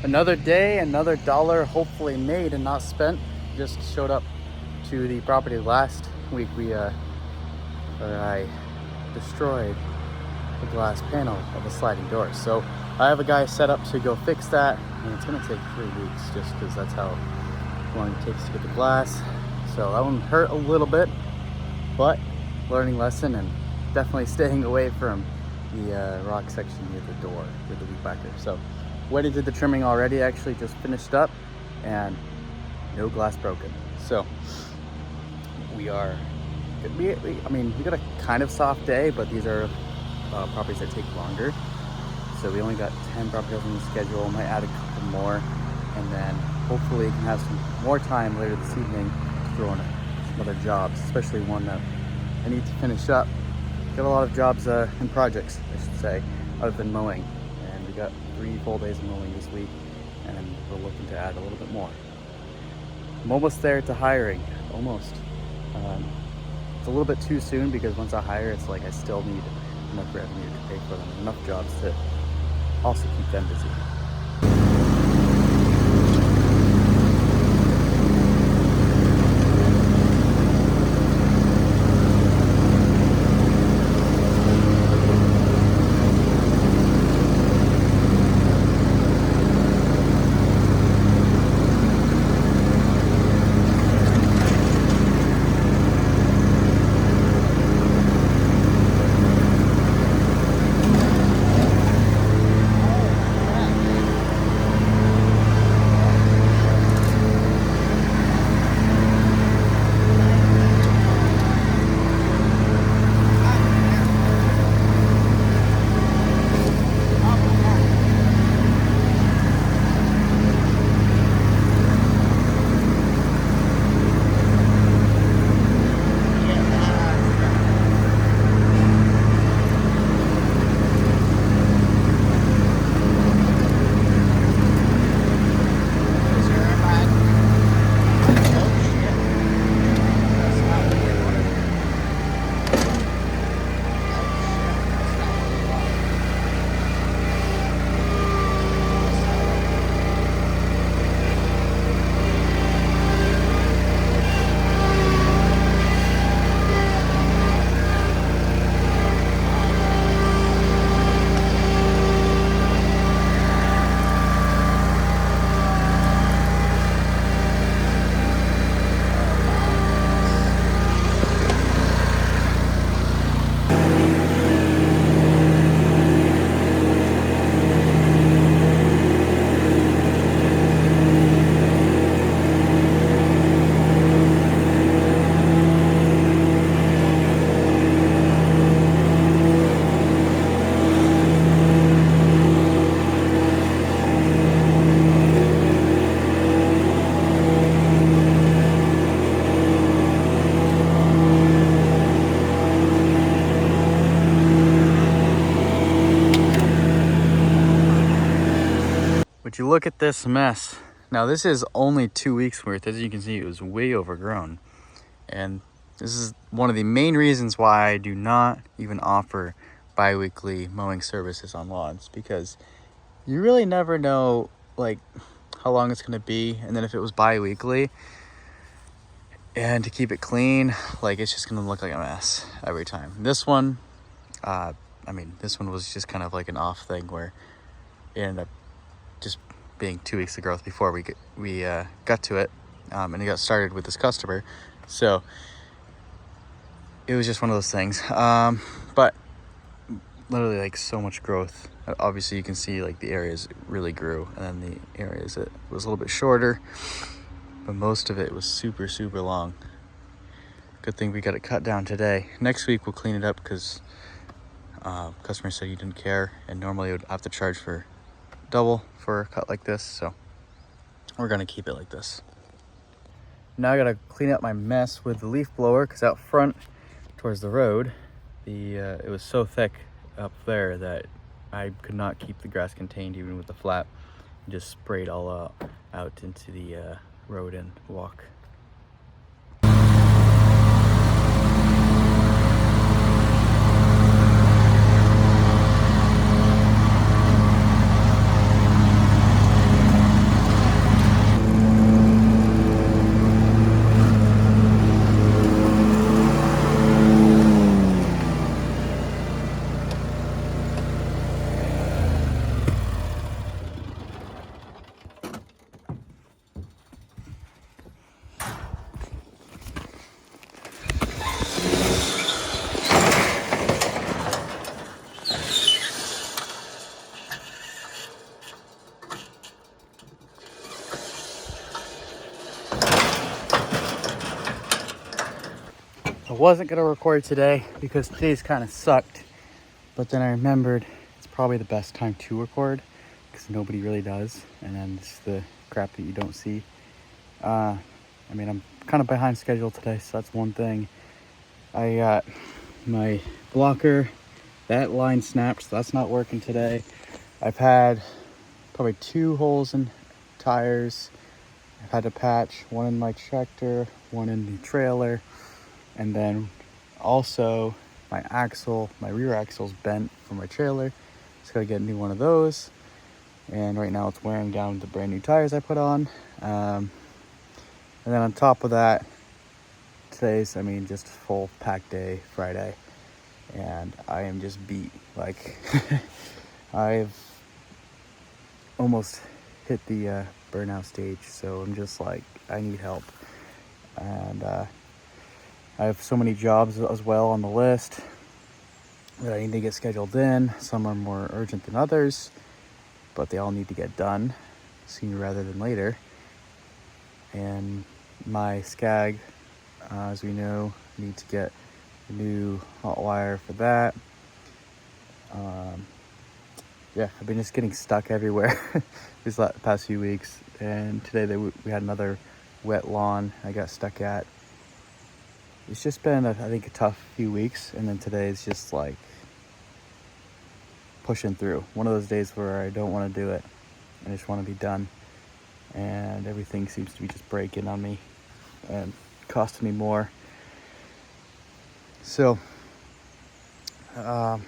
Another day, another dollar hopefully made and not spent. Just showed up to the property last week. I destroyed the glass panel of the sliding door. So I have a guy set up to go fix that, and it's gonna take 3 weeks just because that's how long it takes to get the glass. So that one hurt a little bit, but learning lesson, and definitely staying away from the rock section near the door with the weed whacker. So Wendy did the trimming already, actually just finished up, and no glass broken. So we got a kind of soft day, but these are properties that take longer. So we only got 10 properties on the schedule. Might add a couple more, and then hopefully we can have some more time later this evening to throw in some other jobs, especially one that I need to finish up. Got a lot of jobs and projects, I should say, other than mowing. And we got 3 full days of mowing this week, and we're looking to add a little bit more. I'm almost there to hiring, almost. It's a little bit too soon because once I hire, it's like I still need enough revenue to pay for them, enough jobs to also keep them busy. Would you look at this mess? Now this is only 2 weeks worth. As you can see, it was way overgrown. And this is one of the main reasons why I do not even offer bi-weekly mowing services on lawns, because you really never know like how long it's gonna be. And then if it was bi-weekly, and to keep it clean, like it's just gonna look like a mess every time. This one, this one was just kind of like an off thing where it ended up just being 2 weeks of growth before we got to it, and it got started with this customer. So it was just one of those things, but literally like so much growth. Obviously you can see like the areas really grew, and then the areas that was a little bit shorter, but most of it was super long. Good thing we got it cut down today. Next week we'll clean it up because customer said he didn't care, and normally I would have to charge for double for a cut like this, so we're gonna keep it like this. Now I gotta clean up my mess with the leaf blower, because out front towards the road, it was so thick up there that I could not keep the grass contained even with the flap. It just sprayed all out into the road and walk. I wasn't gonna record today because today's kind of sucked, but then I remembered it's probably the best time to record because nobody really does, and then it's the crap that you don't see. I mean, I'm kind of behind schedule today, so that's one thing. I got my blocker, that line snapped, so that's not working today. I've had probably 2 holes in tires. I've had to patch one in my tractor, one in the trailer, and then also my rear axle's bent from my trailer. Just gotta get a new one of those. And right now it's wearing down the brand new tires I put on. And then on top of that, today's, just full pack day, Friday. And I am just beat. Like, I've almost hit the burnout stage. So I'm just like, I need help. And I have so many jobs as well on the list that I need to get scheduled in. Some are more urgent than others, but they all need to get done sooner rather than later. And my Skag, as we know, need to get a new hot wire for that. I've been just getting stuck everywhere these past few weeks. And today we had another wet lawn I got stuck at. It's just been, I think, a tough few weeks. And then today is just like pushing through. One of those days where I don't want to do it. I just want to be done. And everything seems to be just breaking on me and costing me more. So, yeah.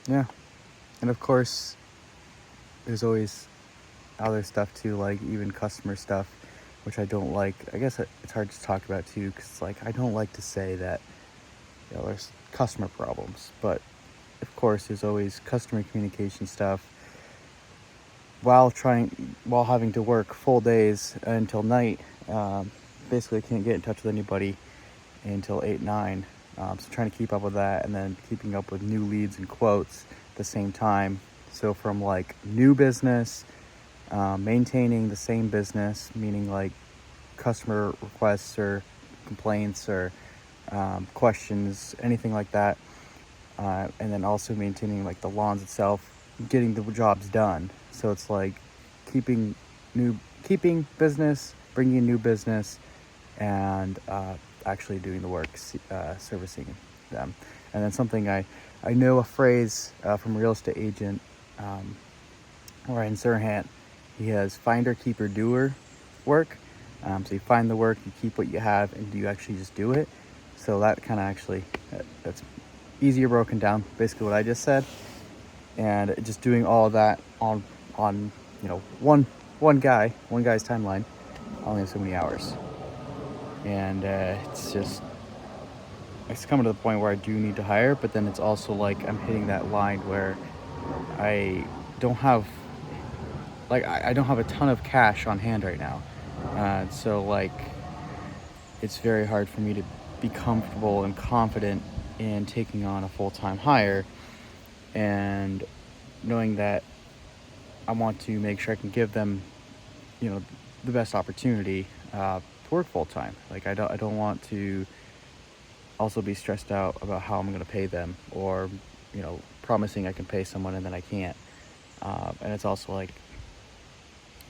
And of course, there's always other stuff too, like even customer stuff, which I don't like. I guess it's hard to talk about too, because I don't like to say that there's customer problems, but of course there's always customer communication stuff. While having to work full days until night, basically I can't get in touch with anybody until 8-9. So trying to keep up with that, and then keeping up with new leads and quotes at the same time. So from like new business, maintaining the same business, meaning like customer requests or complaints or questions, anything like that, and then also maintaining like the lawns itself, getting the jobs done. So it's like keeping business, bringing in new business, and actually doing the work, servicing them. And then something I know a phrase from a real estate agent, Ryan Serhant. He has finder, keeper, doer work. So you find the work, you keep what you have, and you actually just do it. So that kind of actually, that's easier broken down, basically what I just said. And just doing all of that on one guy's timeline, I only have so many hours. And it's coming to the point where I do need to hire, but then it's also like I'm hitting that line where I don't have a ton of cash on hand right now. So like it's very hard for me to be comfortable and confident in taking on a full-time hire, and knowing that I want to make sure I can give them, the best opportunity to work full-time. Like I don't want to also be stressed out about how I'm going to pay them, or promising I can pay someone and then I can't. And it's also like,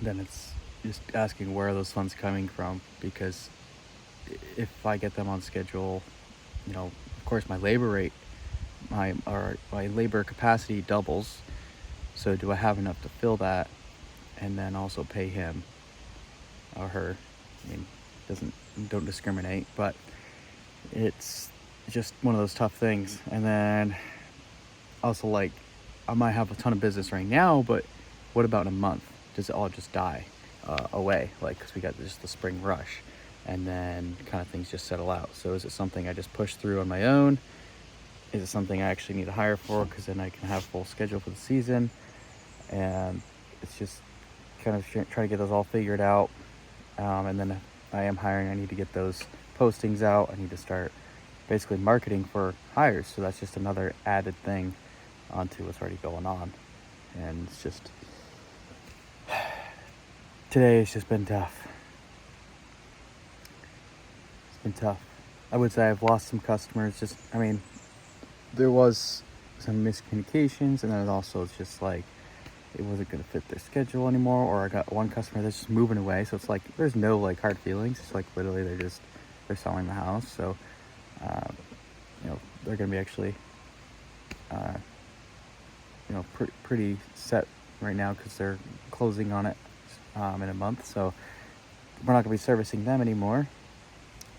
then it's just asking where are those funds coming from, because if I get them on schedule, of course my labor rate, my labor capacity doubles. So do I have enough to fill that and then also pay him or her? Don't discriminate, but it's just one of those tough things. And then also, like, I might have a ton of business right now, but what about in a month? Does it all just die away? Like, because we got just the spring rush, and then kind of things just settle out. So is it something I just push through on my own? Is it something I actually need to hire for, because then I can have full schedule for the season? And it's just kind of trying to get those all figured out. And then if I am hiring, I need to get those postings out. I need to start basically marketing for hires. So that's just another added thing onto what's already going on. And it's just, today it's just been tough. It's been tough. I would say I've lost some customers. Just, I mean, there was some miscommunications, and then also it's just like it wasn't going to fit their schedule anymore, or I got one customer that's just moving away. So it's like there's no like hard feelings. It's like literally they're selling the house. So they're going to be actually pretty set right now because they're closing on it in a month. So we're not going to be servicing them anymore.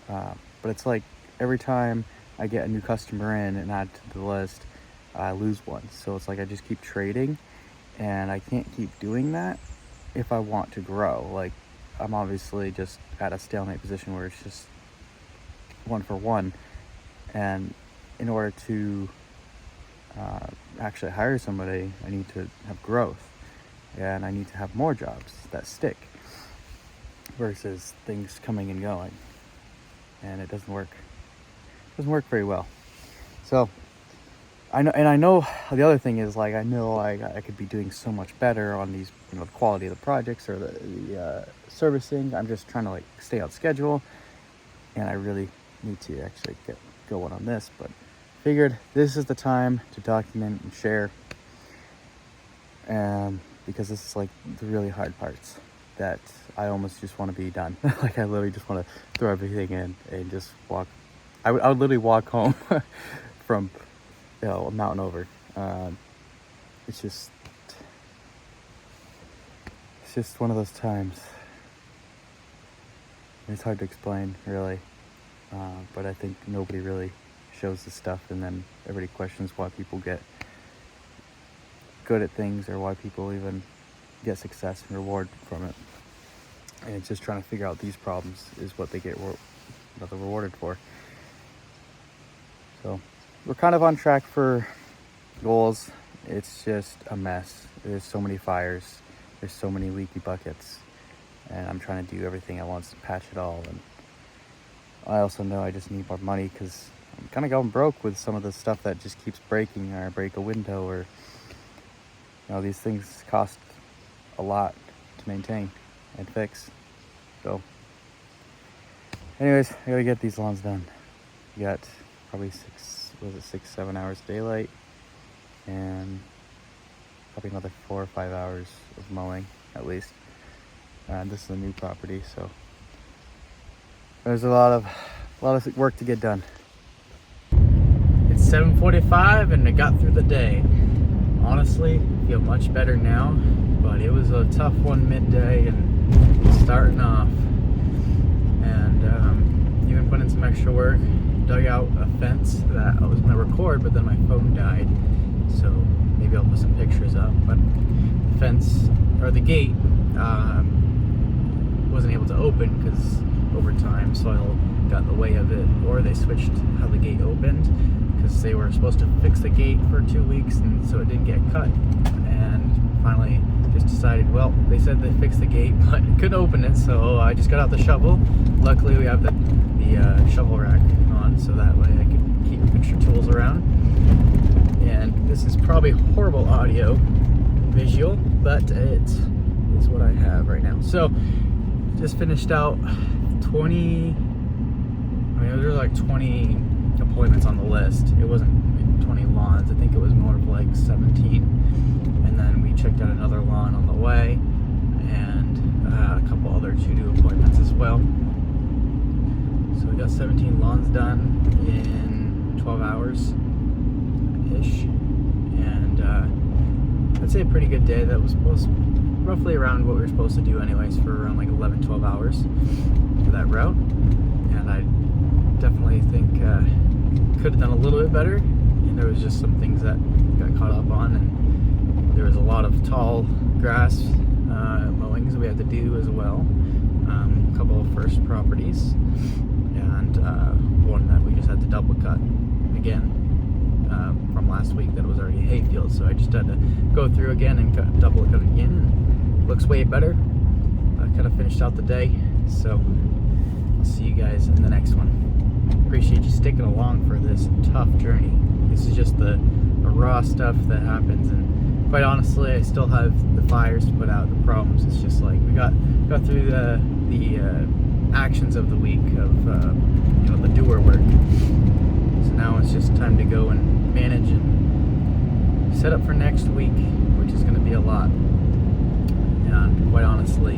But it's like every time I get a new customer in and add to the list, I lose one. So it's like I just keep trading, and I can't keep doing that if I want to grow. Like, I'm obviously just at a stalemate position where it's just one for one. And in order to actually hire somebody, I need to have growth, and I need to have more jobs that stick versus things coming and going. And it doesn't work very well. So I know the other thing is, like, I know I could be doing so much better on these, the quality of the projects or the servicing. I'm just trying to like stay on schedule, and I really need to actually get going on this, but figured this is the time to document and share, because this is like the really hard parts that I almost just want to be done. Like, I literally just want to throw everything in and just walk. I would literally walk home from a mountain over. It's just one of those times. It's hard to explain, really, but I think nobody really shows this stuff, and then everybody questions why people get good at things or why people even get success and reward from it. And it's just trying to figure out these problems is what they get they're rewarded for. So we're kind of on track for goals. It's just a mess. There's so many fires. There's so many leaky buckets, and I'm trying to do everything at once to patch it all. And I also know I just need more money because I'm kind of going broke with some of the stuff that just keeps breaking, or I break a window, or these things cost a lot to maintain and fix. So anyways, I gotta get these lawns done. We got probably 6-7 hours of daylight, and probably another 4 or 5 hours of mowing at least. And this is a new property, so there's a lot of work to get done. It's 7:45 and I got through the day. Honestly, I feel much better now, but it was a tough one midday and starting off. And even put in some extra work, dug out a fence that I was going to record, but then my phone died. So maybe I'll put some pictures up. But the fence, or the gate, wasn't able to open because over time soil got in the way of it, or they switched how the gate opened because they were supposed to fix the gate for 2 weeks, and so it didn't get cut. And finally just decided, well, they said they fixed the gate but couldn't open it, so I just got out the shovel. Luckily we have the shovel rack on, so that way I could keep extra tools around. And this is probably horrible audio visual, but it is what I have right now. So just finished out 20, there's like 20 appointments on the list. It wasn't 20 lawns, I think it was more of like 17. And then we checked out another lawn on the way, and a couple other to-do appointments as well. So we got 17 lawns done in 12 hours ish, and I'd say a pretty good day. That was roughly around what we were supposed to do anyways, for around like 11-12 hours for that route. And I definitely think could have done a little bit better, and there was just some things that got caught up on, and there was a lot of tall grass mowings we had to do as well. A couple of first properties, and one that we just had to double cut again from last week that was already hayfield, so I just had to go through again and double cut again, and it looks way better. I kind of finished out the day, so I'll see you guys in the next one. Appreciate you sticking along for this tough journey. This is just the raw stuff that happens, and quite honestly, I still have the fires to put out, the problems. It's just like we got through the actions of the week of the doer work. So now it's just time to go and manage and set up for next week, which is going to be a lot. And quite honestly,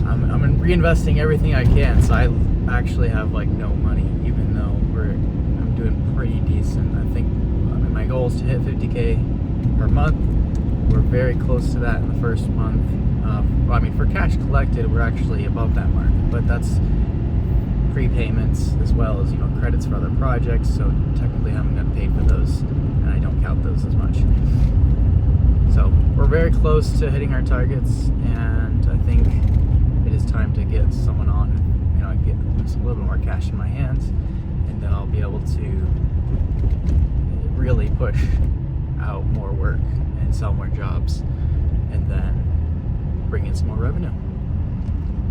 I'm reinvesting everything I can. So I actually have like no money, even though I'm doing pretty decent. I think my goal is to hit 50K per month. We're very close to that in the first month. For cash collected, we're actually above that mark, but that's prepayments as well as credits for other projects. So technically, I haven't gotten paid for those, and I don't count those as much. So we're very close to hitting our targets, and I think it is time to get someone on. Get a little bit more cash in my hands, and then I'll be able to really push out more work and sell more jobs, and then bring in some more revenue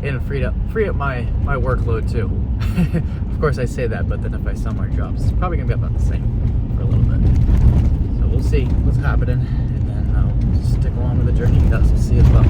and free up my workload too. Of course I say that, but then if I sell more jobs, it's probably gonna be about the same for a little bit. So we'll see what's happening, and then I'll just stick along with the journey you guys will see as well.